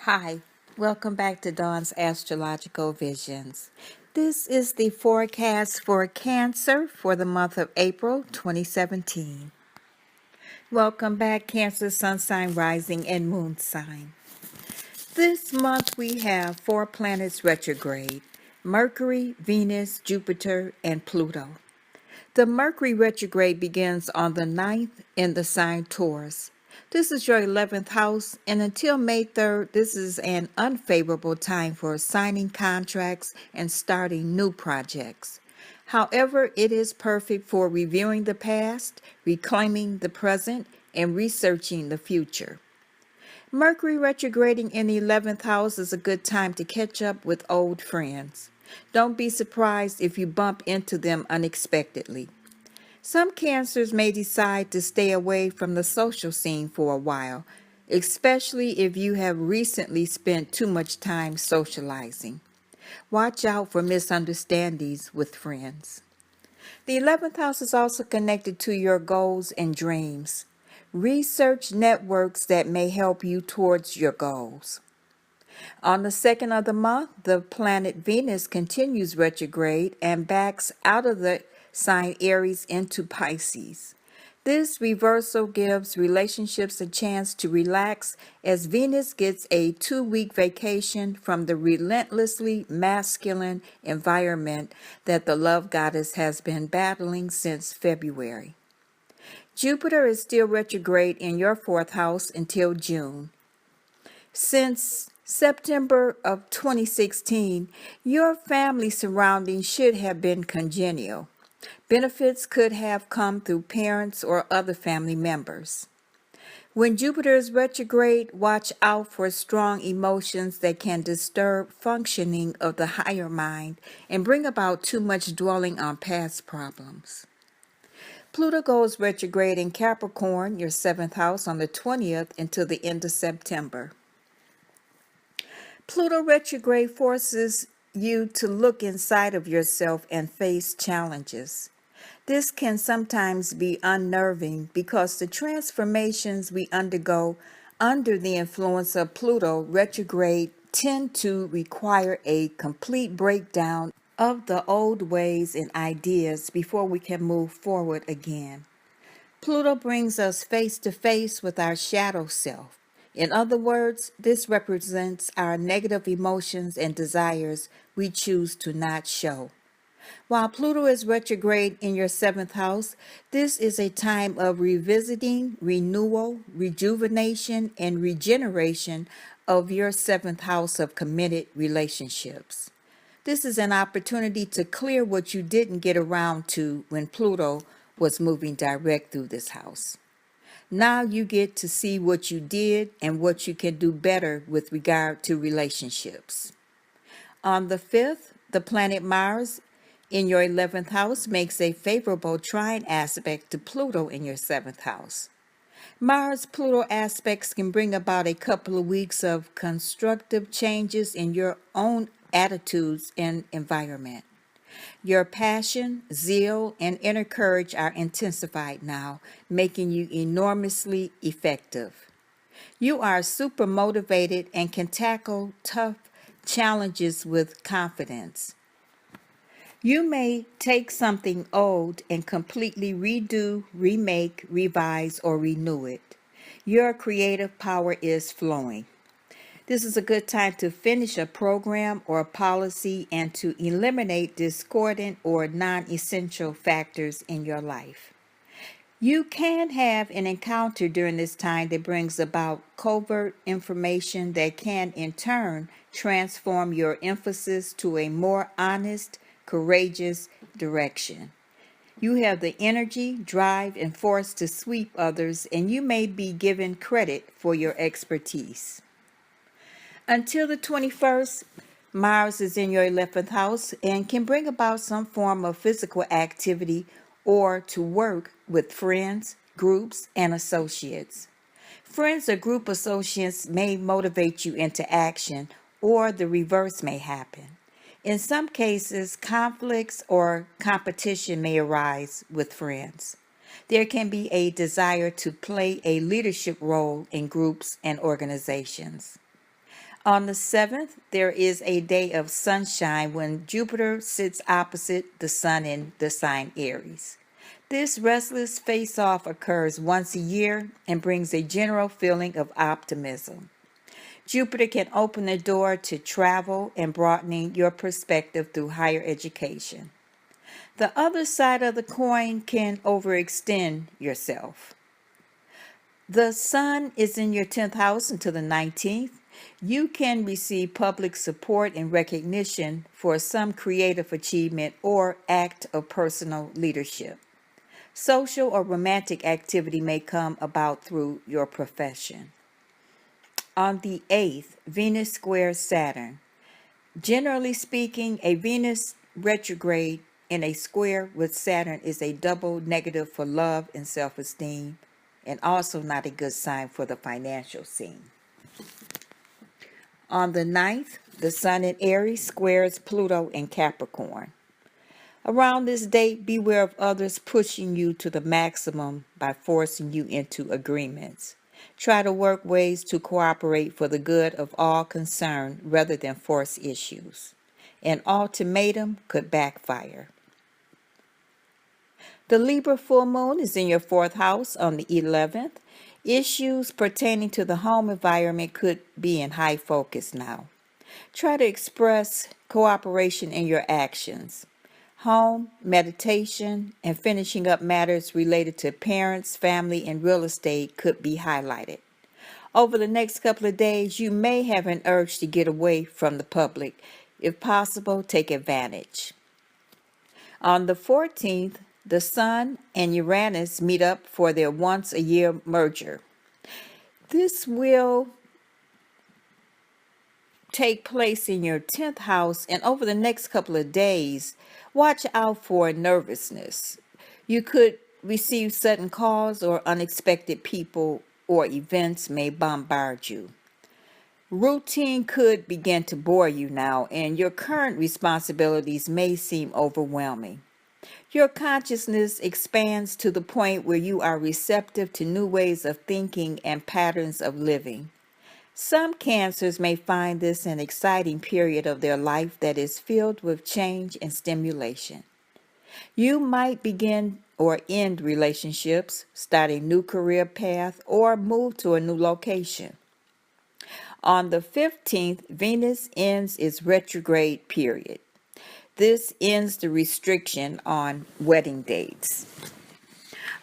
Hi, welcome back to Dawn's Astrological Visions. This is the forecast for Cancer for the month of April 2017. Welcome back, Cancer Sun Sign, Rising, and Moon Sign. This month we have 4 planets retrograde: Mercury, Venus, Jupiter, and Pluto. The Mercury retrograde begins on the 9th in the sign Taurus. This is your 11th house, and until May 3rd, this is an unfavorable time for signing contracts and starting new projects. However, it is perfect for reviewing the past, reclaiming the present, and researching the future. Mercury retrograding in the 11th house is a good time to catch up with old friends. Don't be surprised if you bump into them unexpectedly. Some Cancers may decide to stay away from the social scene for a while, especially if you have recently spent too much time socializing. Watch out for misunderstandings with friends. The 11th house is also connected to your goals and dreams. Research networks that may help you towards your goals. On the 2nd of the month, the planet Venus continues retrograde and backs out of the sign Aries into Pisces. This reversal gives relationships a chance to relax as Venus gets a 2-week vacation from the relentlessly masculine environment that the love goddess has been battling since February. Jupiter is still retrograde in your 4th house until June. Since September of 2016, your family surroundings should have been congenial. Benefits could have come through parents or other family members. When Jupiter is retrograde, watch out for strong emotions that can disturb functioning of the higher mind and bring about too much dwelling on past problems. Pluto goes retrograde in Capricorn, your 7th house, on the 20th until the end of September. Pluto retrograde forces you to look inside of yourself and face challenges. This can sometimes be unnerving because the transformations we undergo under the influence of Pluto retrograde tend to require a complete breakdown of the old ways and ideas before we can move forward again. Pluto brings us face to face with our shadow self. In other words, this represents our negative emotions and desires we choose to not show. While Pluto is retrograde in your 7th house, this is a time of revisiting, renewal, rejuvenation, and regeneration of your 7th house of committed relationships. This is an opportunity to clear what you didn't get around to when Pluto was moving direct through this house. Now you get to see what you did and what you can do better with regard to relationships. On the 5th, the planet Mars in your 11th house makes a favorable trine aspect to Pluto in your 7th house. Mars-Pluto aspects can bring about a couple of weeks of constructive changes in your own attitudes and environment. Your passion, zeal, and inner courage are intensified now, making you enormously effective. You are super motivated and can tackle tough challenges with confidence. You may take something old and completely redo, remake, revise, or renew it. Your creative power is flowing. This is a good time to finish a program or a policy and to eliminate discordant or non-essential factors in your life. You can have an encounter during this time that brings about covert information that can in turn transform your emphasis to a more honest, courageous direction. You have the energy, drive, and force to sweep others, and you may be given credit for your expertise. Until the 21st, Mars is in your 11th house and can bring about some form of physical activity or to work with friends, groups, and associates. Friends or group associates may motivate you into action, or the reverse may happen. In some cases, conflicts or competition may arise with friends. There can be a desire to play a leadership role in groups and organizations. On the 7th, there is a day of sunshine when Jupiter sits opposite the sun in the sign Aries. This restless face-off occurs once a year and brings a general feeling of optimism. Jupiter can open the door to travel and broadening your perspective through higher education. The other side of the coin can overextend yourself. The sun is in your 10th house until the 19th. You can receive public support and recognition for some creative achievement or act of personal leadership. Social or romantic activity may come about through your profession. On the 8th, Venus squares Saturn. Generally speaking, a Venus retrograde in a square with Saturn is a double negative for love and self-esteem, and also not a good sign for the financial scene. On the 9th, the Sun in Aries squares Pluto in Capricorn. Around this date, beware of others pushing you to the maximum by forcing you into agreements. Try to work ways to cooperate for the good of all concerned rather than force issues. An ultimatum could backfire. The Libra full moon is in your 4th house on the 11th. Issues pertaining to the home environment could be in high focus now. Try to express cooperation in your actions. Home, meditation, and finishing up matters related to parents, family, and real estate could be highlighted. Over the next couple of days, you may have an urge to get away from the public. If possible, take advantage. On the 14th, the Sun and Uranus meet up for their once-a-year merger. This will take place in your 10th house, and over the next couple of days, watch out for nervousness. You could receive sudden calls or unexpected people or events may bombard you. Routine could begin to bore you now, and your current responsibilities may seem overwhelming. Your consciousness expands to the point where you are receptive to new ways of thinking and patterns of living. Some Cancers may find this an exciting period of their life that is filled with change and stimulation. You might begin or end relationships, start a new career path, or move to a new location. On the 15th, Venus ends its retrograde period. This ends the restriction on wedding dates.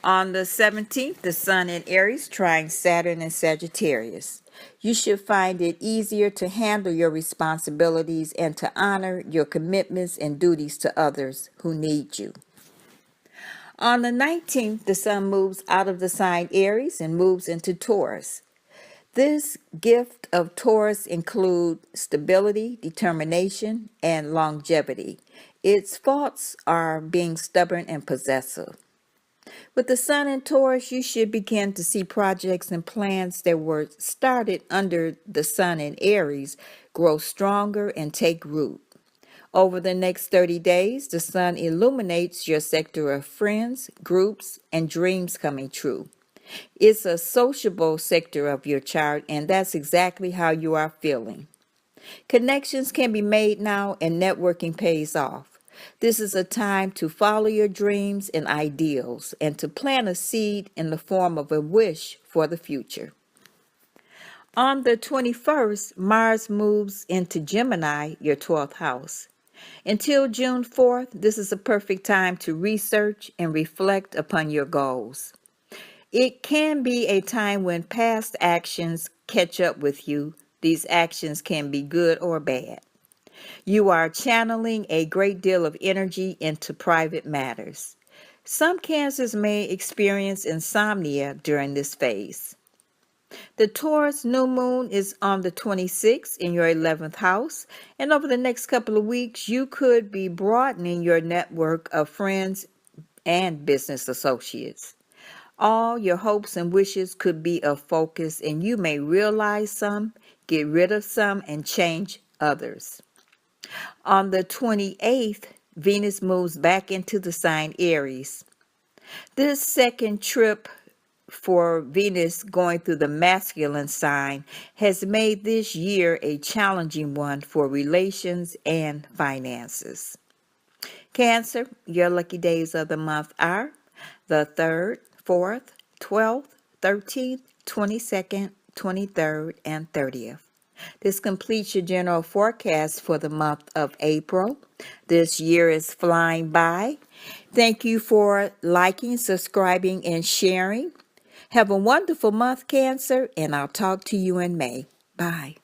On the 17th, the Sun in Aries trines Saturn in Sagittarius. You should find it easier to handle your responsibilities and to honor your commitments and duties to others who need you. On the 19th, the Sun moves out of the sign Aries and moves into Taurus. This gift of Taurus includes stability, determination, and longevity. Its faults are being stubborn and possessive. With the Sun in Taurus, you should begin to see projects and plans that were started under the Sun in Aries grow stronger and take root. Over the next 30 days, the Sun illuminates your sector of friends, groups, and dreams coming true. It's a sociable sector of your chart, and that's exactly how you are feeling. Connections can be made now, and networking pays off. This is a time to follow your dreams and ideals and to plant a seed in the form of a wish for the future. On the 21st, Mars moves into Gemini, your 12th house. Until June 4th, this is a perfect time to research and reflect upon your goals. It can be a time when past actions catch up with you. These actions can be good or bad. You are channeling a great deal of energy into private matters. Some Cancers may experience insomnia during this phase. The Taurus new moon is on the 26th in your 11th house, and over the next couple of weeks, you could be broadening your network of friends and business associates. All your hopes and wishes could be of focus, and you may realize some, get rid of some, and change others. On the 28th, Venus moves back into the sign Aries. This second trip for Venus going through the masculine sign has made this year a challenging one for relations and finances. Cancer, your lucky days of the month are the 3rd, 4th, 12th, 13th, 22nd, 23rd, and 30th. This completes your general forecast for the month of April. This year is flying by. Thank you for liking, subscribing, and sharing. Have a wonderful month, Cancer, and I'll talk to you in May. Bye.